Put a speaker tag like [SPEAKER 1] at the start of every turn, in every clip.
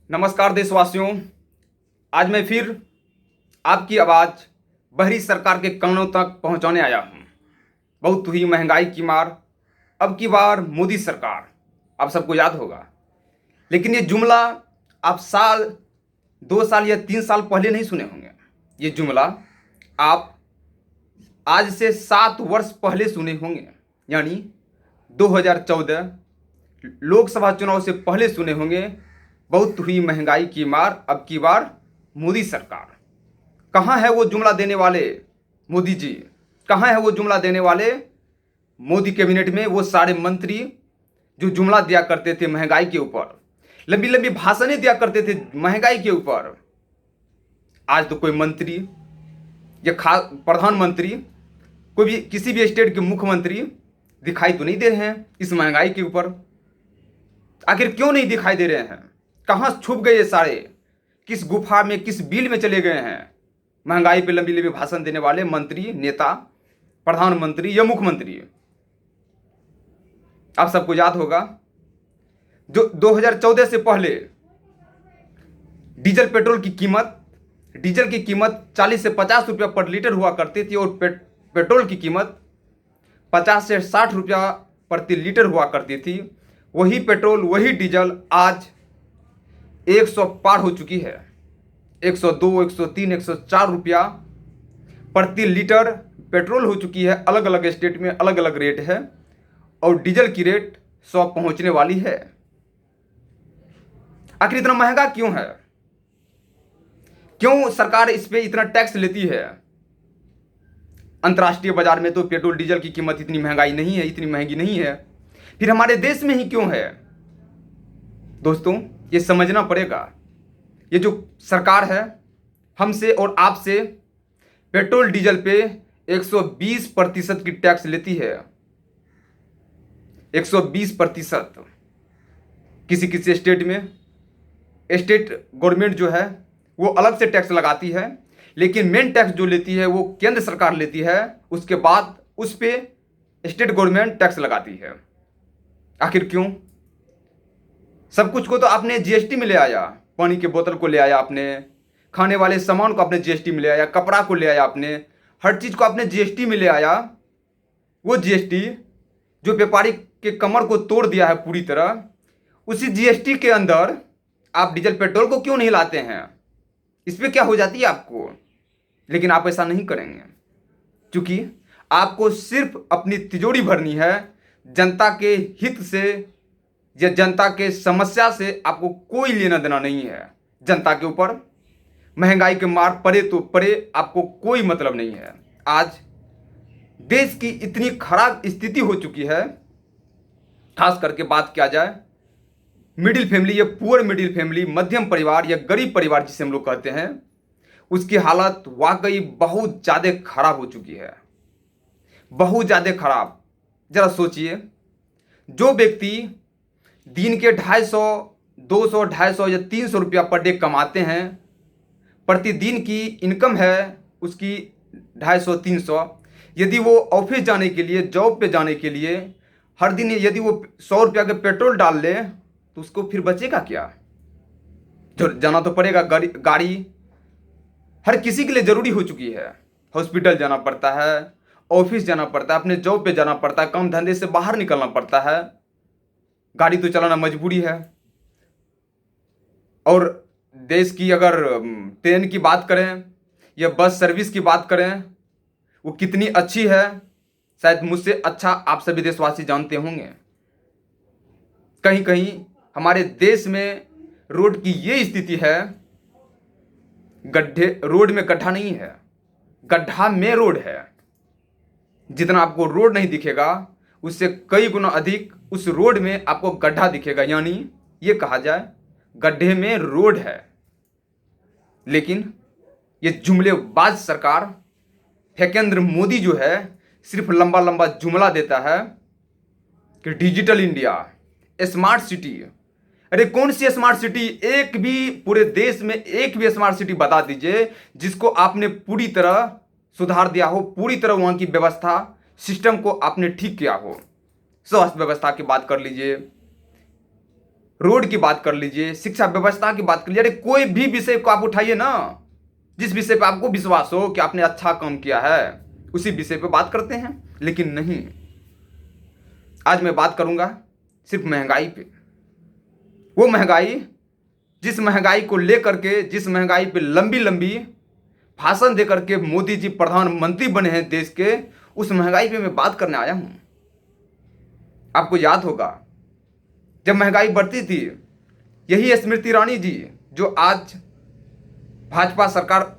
[SPEAKER 1] नमस्कार देशवासियों। आज मैं फिर आपकी आवाज़ बहरी सरकार के कानों तक पहुंचाने आया हूं। बहुत हुई महंगाई की मार, अब की बार मोदी सरकार। आप सबको याद होगा, लेकिन ये जुमला आप साल 2 साल या 3 साल पहले नहीं सुने होंगे। ये जुमला आप आज से 7 वर्ष पहले सुने होंगे, यानी 2014 लोकसभा चुनाव से पहले सुने होंगे। बहुत हुई महंगाई की मार, अब की बार मोदी सरकार। कहाँ है वो जुमला देने वाले मोदी जी? कहाँ है वो जुमला देने वाले मोदी कैबिनेट में वो सारे मंत्री जो जुमला दिया करते थे महंगाई के ऊपर, लंबी लंबी भाषणें दिया करते थे महंगाई के ऊपर? आज तो कोई मंत्री या खास प्रधानमंत्री, कोई भी किसी भी स्टेट के मुख्यमंत्री दिखाई तो नहीं दे रहे हैं इस महंगाई के ऊपर। आखिर क्यों नहीं दिखाई दे रहे हैं? कहाँ छुप गए ये सारे? किस गुफा में, किस बिल में चले गए हैं महंगाई पे लंबी लंबी भाषण देने वाले मंत्री, नेता, प्रधानमंत्री या मुख्यमंत्री? आप सबको याद होगा, जो 2014 से पहले डीजल की कीमत 40 से 50 रुपया पर लीटर हुआ करती थी, और पेट्रोल की कीमत 50 से 60 रुपया प्रति लीटर हुआ करती थी। वही पेट्रोल, वही डीजल आज 100 पार हो चुकी है। 102, 103, 104 रुपया प्रति लीटर पेट्रोल हो चुकी है। अलग अलग स्टेट में अलग अलग रेट है, और डीजल की रेट 100 पहुंचने वाली है। आखिर इतना महंगा क्यों है? क्यों सरकार इस पे इतना टैक्स लेती है? अंतर्राष्ट्रीय बाजार में तो पेट्रोल डीजल की कीमत इतनी महंगाई नहीं है, इतनी महंगी नहीं है, फिर हमारे देश में ही क्यों है? दोस्तों, ये समझना पड़ेगा। ये जो सरकार है हमसे और आपसे पेट्रोल डीजल पे 120% की टैक्स लेती है। 120%। किसी किसी स्टेट में स्टेट गवर्नमेंट जो है वो अलग से टैक्स लगाती है, लेकिन मेन टैक्स जो लेती है वो केंद्र सरकार लेती है। उसके बाद उस पे स्टेट गवर्नमेंट टैक्स लगाती है। आखिर क्यों? सब कुछ को तो आपने जीएसटी में ले आया। पानी के बोतल को ले आया आपने, खाने वाले सामान को आपने जीएसटी में ले आया, कपड़ा को ले आया आपने, हर चीज़ को आपने जीएसटी में ले आया। वो जीएसटी जो व्यापारी के कमर को तोड़ दिया है पूरी तरह, उसी जीएसटी के अंदर आप डीजल पेट्रोल को क्यों नहीं लाते हैं? इस पर क्या हो जाती है आपको? लेकिन आप ऐसा नहीं करेंगे, क्योंकि आपको सिर्फ अपनी तिजोरी भरनी है। जनता के हित से या जनता के समस्या से आपको कोई लेना देना नहीं है। जनता के ऊपर महंगाई के मार पड़े तो पड़े, आपको कोई मतलब नहीं है। आज देश की इतनी खराब स्थिति हो चुकी है, खास करके बात किया जाए मिडिल फैमिली या पुअर मिडिल फैमिली, मध्यम परिवार या गरीब परिवार जिसे हम लोग कहते हैं, उसकी हालत वाकई बहुत ज़्यादा खराब हो चुकी है, बहुत ज़्यादा खराब। जरा सोचिए, जो व्यक्ति दिन के 250, 200, 250 या 300 रुपया पर डे कमाते हैं, प्रतिदिन की इनकम है उसकी 250, 300, यदि वो ऑफिस जाने के लिए, जॉब पे जाने के लिए हर दिन यदि वो 100 रुपया के पेट्रोल डाल ले, तो उसको फिर बचेगा क्या? जो जाना तो पड़ेगा। गाड़ी हर किसी के लिए ज़रूरी हो चुकी है। हॉस्पिटल जाना पड़ता है, ऑफिस जाना पड़ता है, अपने जॉब पे जाना पड़ता है, काम धंधे से बाहर निकलना पड़ता है। गाड़ी तो चलाना मजबूरी है। और देश की अगर ट्रेन की बात करें या बस सर्विस की बात करें, वो कितनी अच्छी है, शायद मुझसे अच्छा आप सभी देशवासी जानते होंगे। कहीं कहीं हमारे देश में रोड की ये स्थिति है, रोड में गड्ढा नहीं है, गड्ढा में रोड है। जितना आपको रोड नहीं दिखेगा, उससे कई गुना अधिक उस रोड में आपको गड्ढा दिखेगा। यानी ये कहा जाए गड्ढे में रोड है। लेकिन ये जुमलेबाज सरकार, फेकेंद्र मोदी जो है, सिर्फ लंबा लंबा जुमला देता है कि डिजिटल इंडिया, स्मार्ट सिटी। अरे कौन सी स्मार्ट सिटी? एक भी पूरे देश में एक भी स्मार्ट सिटी बता दीजिए जिसको आपने पूरी तरह सुधार दिया हो, पूरी तरह वहाँ की व्यवस्था, सिस्टम को आपने ठीक किया हो। स्वास्थ्य व्यवस्था की बात कर लीजिए, रोड की बात कर लीजिए, शिक्षा व्यवस्था की बात कर लीजिए, अरे कोई भी विषय को आप उठाइए ना, जिस विषय पे आपको विश्वास हो कि आपने अच्छा काम किया है उसी विषय पे बात करते हैं। लेकिन नहीं, आज मैं बात करूंगा सिर्फ महंगाई पे। वो महंगाई, जिस महंगाई को लेकर के, जिस महंगाई पे लंबी लंबी भाषण दे करके मोदी जी प्रधानमंत्री बने हैं देश के, उस महंगाई पे मैं बात करने आया हूं। आपको याद होगा जब महंगाई बढ़ती थी, यही स्मृति ईरानी जी जो आज भाजपा सरकार,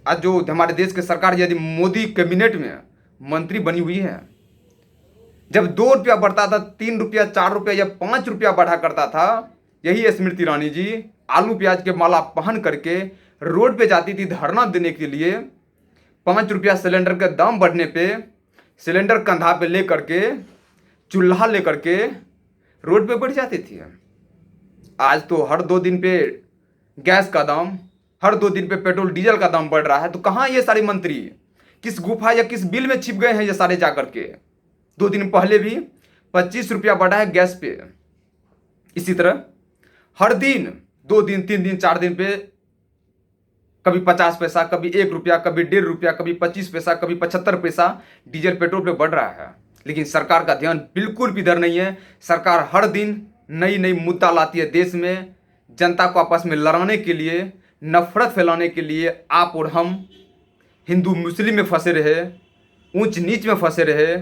[SPEAKER 1] आज जो हमारे देश की सरकार यदि मोदी कैबिनेट में मंत्री बनी हुई है, जब 2 रुपया बढ़ता था 3 रुपया 4 रुपया या 5 रुपया बढ़ा करता था, यही स्मृति ईरानी जी आलू प्याज के माला पहन करके रोड पे जाती थी धरना देने के लिए। 5 रुपया सिलेंडर का दाम बढ़ने पे सिलेंडर कंधा पे ले करके, चूल्हा ले करके रोड पे बढ़ जाती थी। आज तो हर 2 दिन पे गैस का दाम, हर 2 दिन पे पेट्रोल डीजल का दाम बढ़ रहा है। तो कहाँ ये सारे मंत्री, किस गुफा या किस बिल में छिप गए हैं ये सारे जा करके? 2 दिन पहले भी 25 रुपया बढ़ा है गैस पे। इसी तरह हर दिन 2 दिन 3 दिन 4 दिन पे कभी 50 पैसा, कभी 1 रुपया, कभी 1.5 रुपया, कभी 25 पैसा, कभी 75 पैसा डीजल पेट्रोल पे बढ़ रहा है। लेकिन सरकार का ध्यान बिल्कुल भी इधर नहीं है। सरकार हर दिन नई नई मुद्दा लाती है देश में, जनता को आपस में लड़ाने के लिए, नफरत फैलाने के लिए। आप और हम हिंदू मुस्लिम में फंसे रहे, ऊंच नीच में फंसे रहे,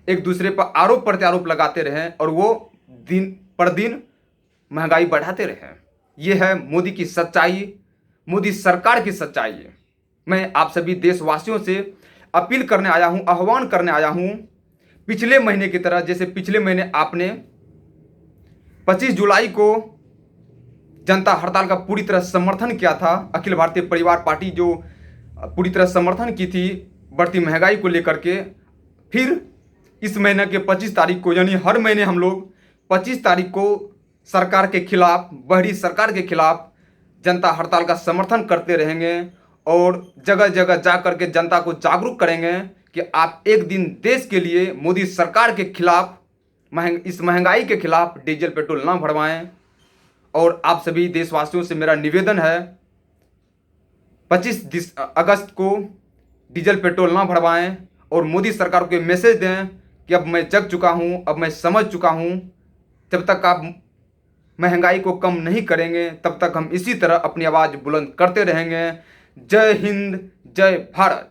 [SPEAKER 1] एक दूसरे पर आरोप प्रत्यारोप लगाते रहे और वो दिन पर दिन महंगाई बढ़ाते रहे। ये है मोदी की सच्चाई, मोदी सरकार की सच्चाई है। मैं आप सभी देशवासियों से अपील करने आया हूं, आह्वान करने आया हूं, पिछले महीने की तरह, जैसे पिछले महीने आपने 25 जुलाई को जनता हड़ताल का पूरी तरह समर्थन किया था, अखिल भारतीय परिवार पार्टी जो पूरी तरह समर्थन की थी बढ़ती महंगाई को लेकर के। फिर इस महीने के 25 तारीख को, यानी हर महीने हम लोग 25 तारीख को सरकार के खिलाफ, बहरी सरकार के खिलाफ जनता हड़ताल का समर्थन करते रहेंगे और जगह जगह जा करके जनता को जागरूक करेंगे कि आप एक दिन देश के लिए मोदी सरकार के खिलाफ, इस महंगाई के खिलाफ डीजल पेट्रोल ना भरवाएं। और आप सभी देशवासियों से मेरा निवेदन है, 25 अगस्त को डीजल पेट्रोल ना भरवाएं और मोदी सरकार को मैसेज दें कि अब मैं जग चुका हूं, अब मैं समझ चुका हूं। जब तक आप महंगाई को कम नहीं करेंगे तब तक हम इसी तरह अपनी आवाज़ बुलंद करते रहेंगे। जय हिंद, जय भारत।